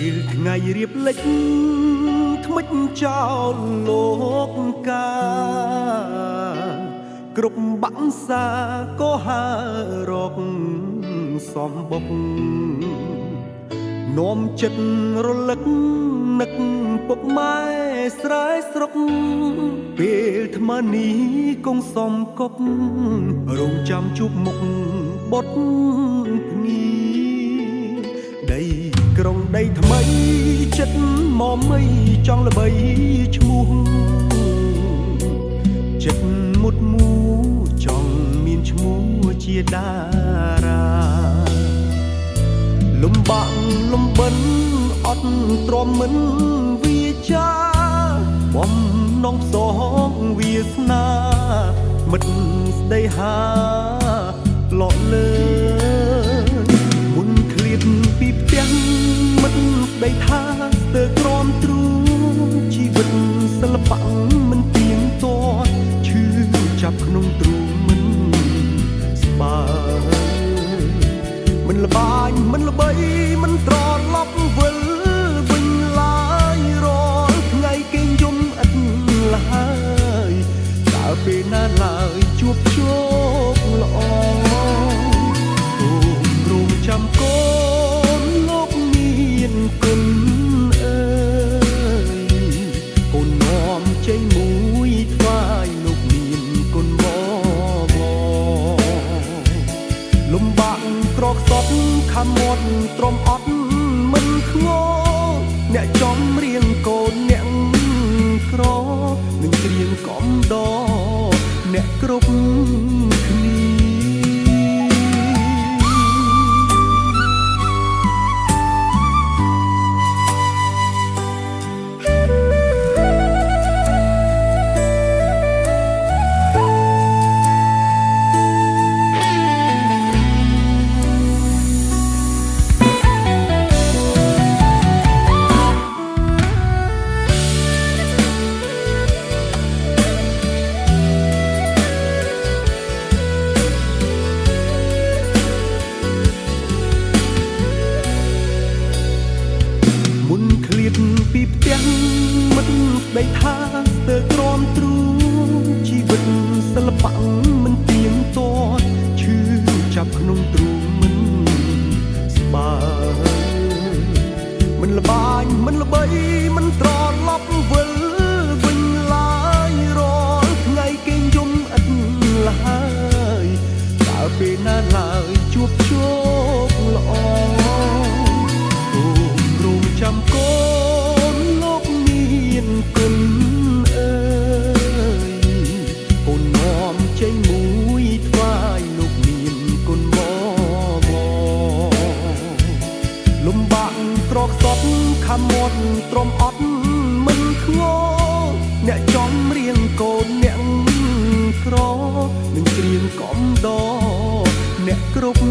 ពេលថ្ងៃរៀបលិចថ្មិចចោលលោកកាគ្រប់បាក់សាក៏ហើរកសំបុកនោមចិត្តរលឹកនឹកពុកម៉ែស្រែស្រុកពេលថ្មនេះគង់សំកប់រងចាំជួបមុខបុតភ្នីដីក្រុងដីថ្មីចិត្តមកមៃចង់ល្បីឈ្មោះចិត្តមុតមូចង់មានឈ្មោះជាតារាលំបាក់លំបិនអត់ទ្រាំមិនវាចាបំណងសងវាសនាមិត្តស្ដីហាឡក់លើមុនឃ្លាតពីផ្ទះមិត្តស្ដីថាស្ទើរក្រំទ្រូជីវិតសិល្បៈមិនទៀងទាត់ឈឺចាប់ក្នុងទ្រូមិនស្បើមិនល្បាញមិនល្បីមិនត្រឡប់វិលវិញឡើយរាល់ថ្ងៃគេងយំឥតឡើយតើពេលណាឡើយជួបជោគល្អអូរងចាំកូនលោកមានគុណអើយកូននាំជ័យមួយថ្វាយលោកមានគុណបងលំបាក់ក្រកសត់ខំមាត់ទ្រាំអត់មិនខ្ងល់អ្នកចំរៀងកូនអ្នកក្រនឹងច្រៀងកំដរអ្នកគ្រប់គ្នាពីផ្ទះមិត្តស្ដីថាស្ទើរក្រំទ្រូជីវិតសិល្បៈមិនទៀងទាត់ឈឺចាប់ក្នុងទ្រូមិនស្បើមិនល្បាញមិនល្បីមិនត្រឡប់វិលវិញឡើយរាល់ថ្ងៃគេងយំឥតឡើយតើពេលណាឡើយជួបជោគល្អអូរងចាំកូនគុណអើយកូននាំជ័យមួយថ្វាយលោកមានគុណបងលំបាក់ក្រកសត់ខំមាត់ទ្រាំអត់មិនខ្ងល់អ្នកចំរៀងកូនអ្នកក្រនឹងច្រៀងកំដរអ្នកគ្រប់